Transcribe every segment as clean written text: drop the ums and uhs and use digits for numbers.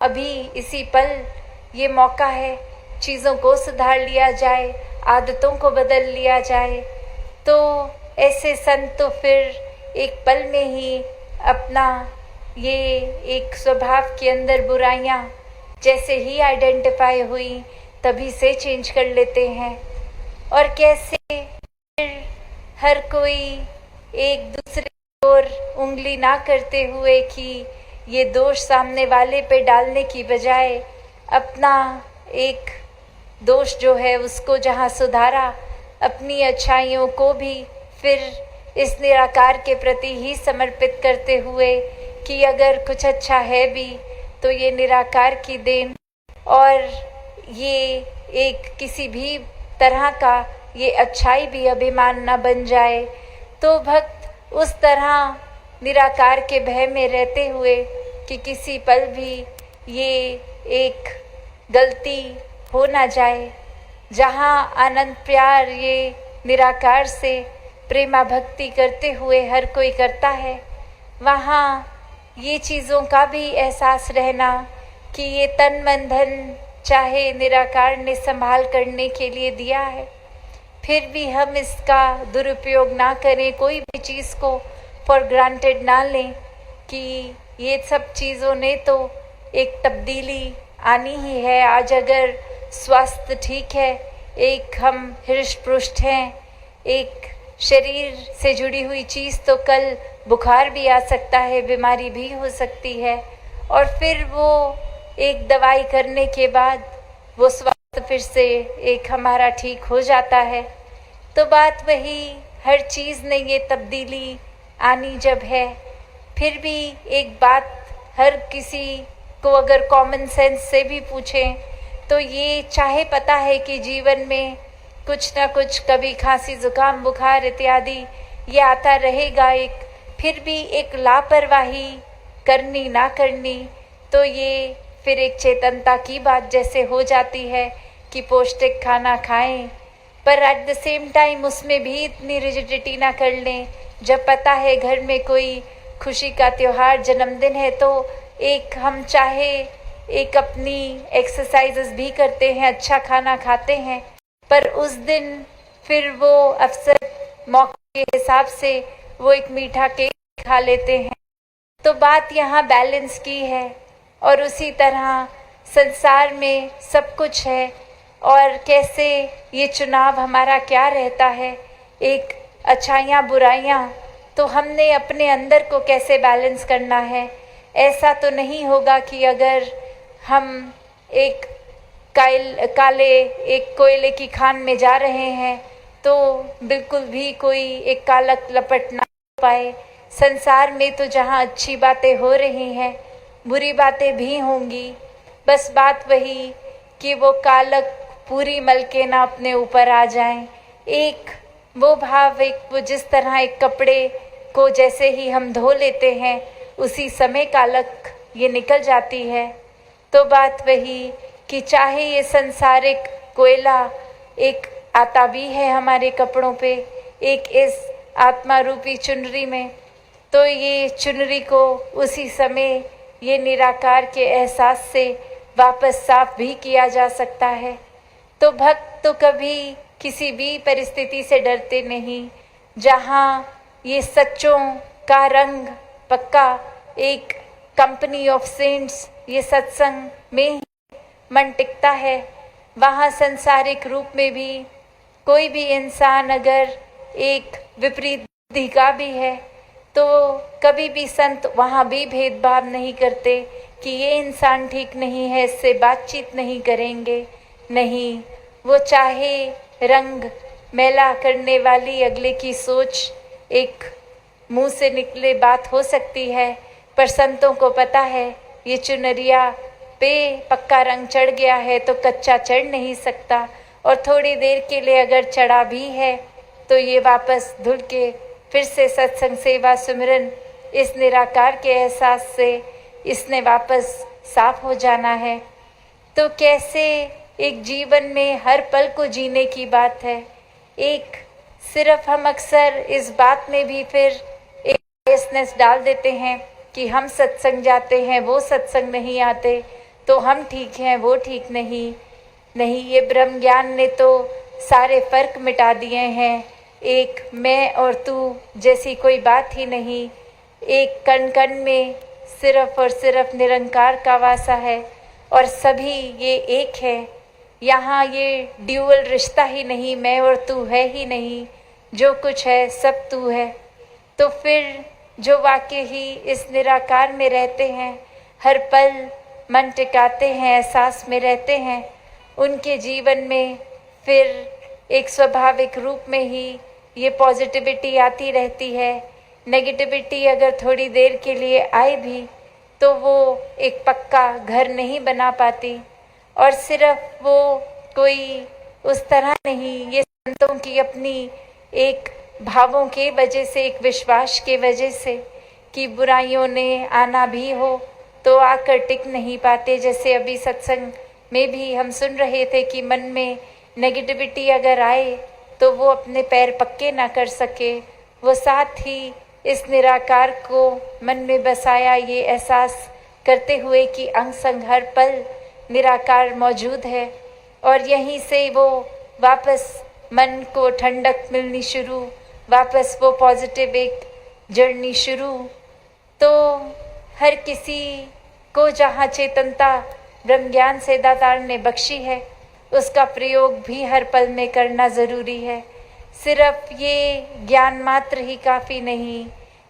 अभी इसी पल ये मौका है, चीज़ों को सुधार लिया जाए, आदतों को बदल लिया जाए। तो ऐसे संत तो फिर एक पल में ही अपना ये एक स्वभाव के अंदर बुराइयां जैसे ही आइडेंटिफाई हुई तभी से चेंज कर लेते हैं। और कैसे फिर हर कोई एक दूसरे की ओर उंगली ना करते हुए कि ये दोष सामने वाले पे डालने की बजाय अपना एक दोष जो है उसको जहाँ सुधारा, अपनी अच्छाइयों को भी फिर इस निराकार के प्रति ही समर्पित करते हुए कि अगर कुछ अच्छा है भी तो ये निराकार की देन, और ये एक किसी भी तरह का ये अच्छाई भी अभिमान न बन जाए। तो भक्त उस तरह निराकार के भय में रहते हुए कि किसी पल भी ये एक गलती हो ना जाए, जहाँ आनंद प्यार ये निराकार से प्रेमा भक्ति करते हुए हर कोई करता है, वहाँ ये चीज़ों का भी एहसास रहना कि ये तन मन धन चाहे निराकार ने संभाल करने के लिए दिया है, फिर भी हम इसका दुरुपयोग ना करें, कोई भी चीज़ को फॉर ग्रांटेड ना लें कि ये सब चीज़ों ने तो एक तब्दीली आनी ही है। आज अगर स्वास्थ्य ठीक है, एक हम हृष्ट पुष्ट हैं, एक शरीर से जुड़ी हुई चीज़, तो कल बुखार भी आ सकता है, बीमारी भी हो सकती है, और फिर वो एक दवाई करने के बाद वो स्वास्थ्य फिर से एक हमारा ठीक हो जाता है। तो बात वही, हर चीज़ में ये तब्दीली आनी जब है, फिर भी एक बात हर किसी को अगर कॉमन सेंस से भी पूछें तो ये चाहे पता है कि जीवन में कुछ ना कुछ कभी खांसी जुकाम बुखार इत्यादि ये आता रहेगा, एक फिर भी एक लापरवाही करनी ना करनी, तो ये फिर एक चेतनता की बात जैसे हो जाती है कि पौष्टिक खाना खाएं, पर एट द सेम टाइम उसमें भी इतनी रिजिडिटी ना कर लें। जब पता है घर में कोई खुशी का त्यौहार जन्मदिन है तो एक हम चाहे एक अपनी एक्सरसाइजेस भी करते हैं, अच्छा खाना खाते हैं, पर उस दिन फिर वो अवसर मौके के हिसाब से वो एक मीठा केक खा लेते हैं। तो बात यहाँ बैलेंस की है, और उसी तरह संसार में सब कुछ है, और कैसे ये चुनाव हमारा क्या रहता है, एक अच्छाइयाँ बुराइयाँ, तो हमने अपने अंदर को कैसे बैलेंस करना है। ऐसा तो नहीं होगा कि अगर हम एक काले एक कोयले की खान में जा रहे हैं तो बिल्कुल भी कोई एक कालक लपट ना पाए। संसार में तो जहाँ अच्छी बातें हो रही हैं बुरी बातें भी होंगी, बस बात वही कि वो कालक पूरी मल के ना अपने ऊपर आ जाएं। एक वो भाव, एक वो जिस तरह एक कपड़े को जैसे ही हम धो लेते हैं उसी समय कालक ये निकल जाती है। तो बात वही कि चाहे ये संसारिक कोयला एक आता भी है हमारे कपड़ों पे, एक इस आत्मा रूपी चुनरी में, तो ये चुनरी को उसी समय ये निराकार के एहसास से वापस साफ भी किया जा सकता है। तो भक्त तो कभी किसी भी परिस्थिति से डरते नहीं, जहाँ ये सच्चों का रंग पक्का एक कंपनी ऑफ सेंट्स ये सत्संग में ही मन टिकता है, वहाँ संसारिक रूप में भी कोई भी इंसान अगर एक विपरीत बुद्धि का भी है तो कभी भी संत वहाँ भी भेदभाव नहीं करते कि ये इंसान ठीक नहीं है, इससे बातचीत नहीं करेंगे। नहीं, वो चाहे रंग मैला करने वाली अगले की सोच एक मुंह से निकले बात हो सकती है, पर संतों को पता है ये चुनरिया पे पक्का रंग चढ़ गया है तो कच्चा चढ़ नहीं सकता, और थोड़ी देर के लिए अगर चढ़ा भी है तो ये वापस धुल के फिर से सत्संग सेवा सुमिरन इस निराकार के एहसास से इसने वापस साफ हो जाना है। तो कैसे एक जीवन में हर पल को जीने की बात है। एक सिर्फ हम अक्सर इस बात में भी फिर एक बायसनेस डाल देते हैं कि हम सत्संग जाते हैं वो सत्संग नहीं आते, तो हम ठीक हैं, वो ठीक नहीं। नहीं, ये ब्रह्म ज्ञान ने तो सारे फर्क मिटा दिए हैं। एक मैं और तू जैसी कोई बात ही नहीं। एक कण कण में सिर्फ और सिर्फ निरंकार का वासा है और सभी ये एक है। यहाँ ये ड्यूअल रिश्ता ही नहीं, मैं और तू है ही नहीं। जो कुछ है सब तू है। तो फिर जो वाकई ही इस निराकार में रहते हैं, हर पल मन टिकाते हैं, एहसास में रहते हैं, उनके जीवन में फिर एक स्वाभाविक रूप में ही ये पॉजिटिविटी आती रहती है। नेगेटिविटी अगर थोड़ी देर के लिए आए भी तो वो एक पक्का घर नहीं बना पाती। और सिर्फ वो कोई उस तरह नहीं, ये संतों की अपनी एक भावों के वजह से, एक विश्वास के वजह से कि बुराइयों ने आना भी हो तो आकर टिक नहीं पाते। जैसे अभी सत्संग में भी हम सुन रहे थे कि मन में नेगेटिविटी अगर आए तो वो अपने पैर पक्के ना कर सके। वो साथ ही इस निराकार को मन में बसाया, ये एहसास करते हुए कि अंग संग हर पल निराकार मौजूद है। और यहीं से वो वापस मन को ठंडक मिलनी शुरू, वापस वो पॉजिटिव एक जर्नी शुरू। तो हर किसी को जहाँ चेतनता ब्रह्म ज्ञान से दातार ने बख्शी है, उसका प्रयोग भी हर पल में करना ज़रूरी है। सिर्फ ये ज्ञान मात्र ही काफ़ी नहीं,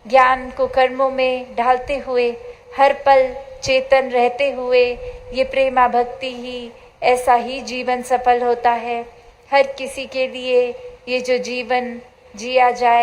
ज्ञान को कर्मों में ढालते हुए, हर पल चेतन रहते हुए, ये प्रेमा भक्ति ही, ऐसा ही जीवन सफल होता है। हर किसी के लिए ये जो जीवन जिया जाए